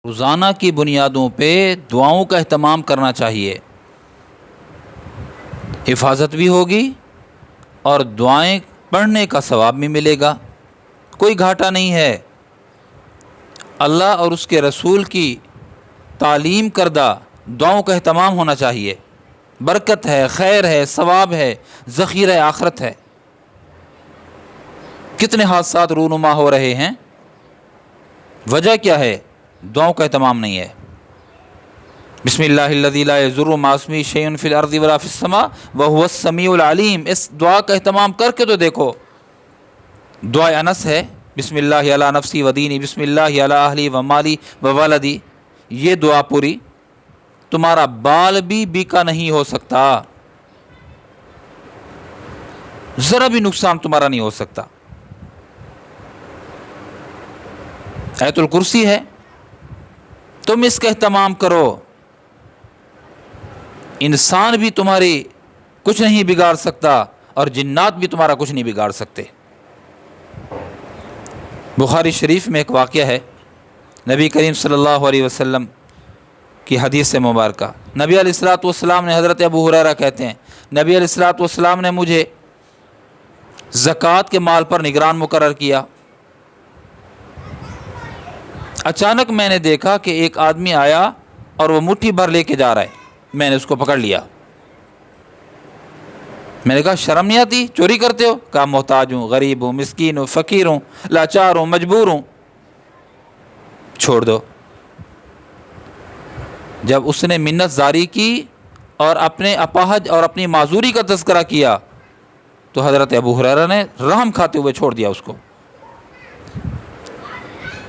روزانہ کی بنیادوں پہ دعاؤں کا اہتمام کرنا چاہیے، حفاظت بھی ہوگی اور دعائیں پڑھنے کا ثواب بھی ملے گا، کوئی گھاٹا نہیں ہے۔ اللہ اور اس کے رسول کی تعلیم کردہ دعاؤں کا اہتمام ہونا چاہیے، برکت ہے، خیر ہے، ثواب ہے، ذخیرہ آخرت ہے۔ کتنے حادثات رونما ہو رہے ہیں، وجہ کیا ہے؟ دعاؤں کا اہتمام نہیں ہے۔ بسم اللہ الذی لا یضر مع اسمہ شیء فی الارض ولا فی السماء وہو السمیع العلیم، اس دعا کا اہتمام کر کے تو دیکھو۔ دعا انس ہے، بسم اللہ علی نفسی و دینی، بسم اللہ علی اہلی و مالی و ولدی، یہ دعا پوری، تمہارا بال بھی بیکا نہیں ہو سکتا، ذرا بھی نقصان تمہارا نہیں ہو سکتا۔ آیت الکرسی ہے، تم اس کا اہتمام کرو، انسان بھی تمہاری کچھ نہیں بگاڑ سکتا اور جنات بھی تمہارا کچھ نہیں بگاڑ سکتے۔ بخاری شریف میں ایک واقعہ ہے، نبی کریم صلی اللہ علیہ وسلم کی حدیث مبارکہ۔ نبی علیہ الصلوۃ والسلام نے، حضرت ابو ہریرہ کہتے ہیں، نبی علیہ الصلوۃ والسلام نے مجھے زکوٰۃ کے مال پر نگران مقرر کیا۔ اچانک میں نے دیکھا کہ ایک آدمی آیا اور وہ مٹھی بھر لے کے جا رہا ہے، میں نے اس کو پکڑ لیا۔ میں نے کہا شرم نہیں آتی، چوری کرتے ہو؟ کہا محتاج ہوں، غریب ہوں، مسکین ہوں، فقیر ہوں، لاچار ہوں، مجبور ہوں، چھوڑ دو۔ جب اس نے منت زاری کی اور اپنے اپاہج اور اپنی معذوری کا تذکرہ کیا تو حضرت ابو ہریرہ نے رحم کھاتے ہوئے چھوڑ دیا اس کو۔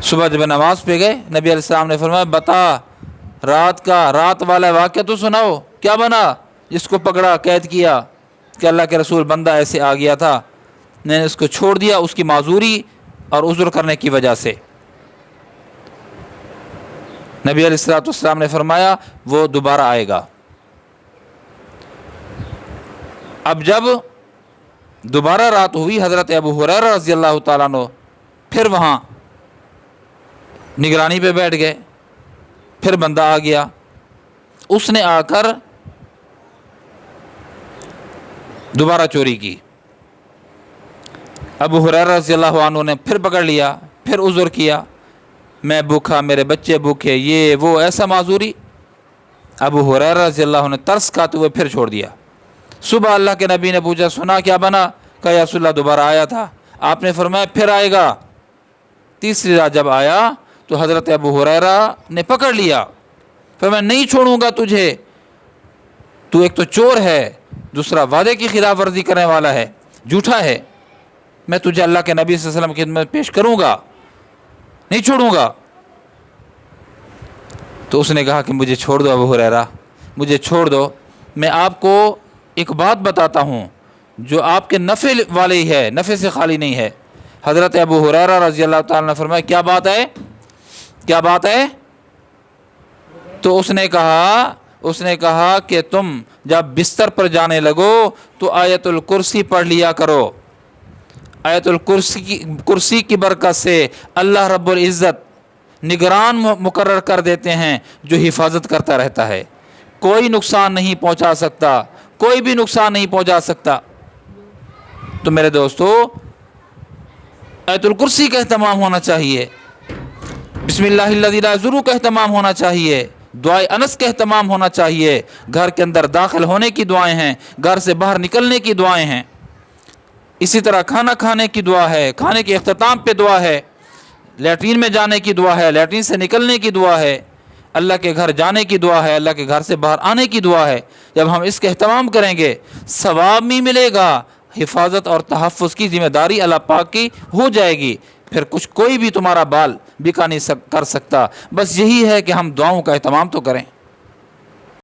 صبح جب نماز پہ گئے، نبی علیہ السلام نے فرمایا بتا، رات والا واقعہ تو سناؤ، کیا بنا؟ جس کو پکڑا، قید کیا کہ اللہ کے رسول بندہ ایسے آ گیا تھا، میں نے اس کو چھوڑ دیا اس کی معذوری اور عذر کرنے کی وجہ سے۔ نبی علیہ السلام نے فرمایا وہ دوبارہ آئے گا۔ اب جب دوبارہ رات ہوئی، حضرت ابو ہریرہ رضی اللہ تعالیٰ عنہ پھر وہاں نگرانی پہ بیٹھ گئے۔ پھر بندہ آ گیا، اس نے آ کر دوبارہ چوری کی۔ ابو ہریرہ رضی اللہ عنہ نے پھر پکڑ لیا، پھر عذر کیا، میں بھوکا، میرے بچے بھوکے، یہ وہ، ایسا معذوری۔ ابو ہریرہ رضی اللہ عنہ نے ترس کھاتے ہوئے پھر چھوڑ دیا۔ صبح اللہ کے نبی نے پوچھا سنا کیا بنا؟ کہا یا رسول اللہ دوبارہ آیا تھا، آپ نے فرمایا پھر آئے گا۔ تیسری رات جب آیا تو حضرت ابو ہریرہ نے پکڑ لیا، فرمایا نہیں چھوڑوں گا تجھے، تو ایک تو چور ہے، دوسرا وعدے کی خلاف ورزی کرنے والا ہے، جھوٹا ہے، میں تجھے اللہ کے نبی صلی اللہ علیہ وسلم کی خدمت میں پیش کروں گا، نہیں چھوڑوں گا۔ تو اس نے کہا کہ مجھے چھوڑ دو ابو ہریرہ، مجھے چھوڑ دو، میں آپ کو ایک بات بتاتا ہوں جو آپ کے نفع والے ہی ہے، نفع سے خالی نہیں ہے۔ حضرت ابو ہریرہ رضی اللہ تعالیٰ نے فرمایا کیا بات ہے؟ کیا بات ہے؟ تو اس نے کہا کہ تم جب بستر پر جانے لگو تو آیت الکرسی پڑھ لیا کرو۔ آیت الکرسی کی برکت سے اللہ رب العزت نگران مقرر کر دیتے ہیں جو حفاظت کرتا رہتا ہے، کوئی نقصان نہیں پہنچا سکتا، کوئی بھی نقصان نہیں پہنچا سکتا۔ تو میرے دوستو، آیت الکرسی کا اہتمام ہونا چاہیے، بسم اللہ الذی لا یضر کا اہتمام ہونا چاہیے، دعائے انس کا اہتمام ہونا چاہیے۔ گھر کے اندر داخل ہونے کی دعائیں ہیں، گھر سے باہر نکلنے کی دعائیں ہیں، اسی طرح کھانا کھانے کی دعا ہے، کھانے کے اختتام پہ دعا ہے، لیٹرین میں جانے کی دعا ہے، لیٹرین سے نکلنے کی دعا ہے، اللہ کے گھر جانے کی دعا ہے، اللہ کے گھر سے باہر آنے کی دعا ہے۔ جب ہم اس کا اہتمام کریں گے ثواب بھی ملے گا، حفاظت اور تحفظ کی ذمہ داری اللہ پاک کی ہو جائے گی، پھر کوئی بھی تمہارا بال بکا نہیں کر سکتا۔ بس یہی ہے کہ ہم دعاؤں کا اہتمام تو کریں۔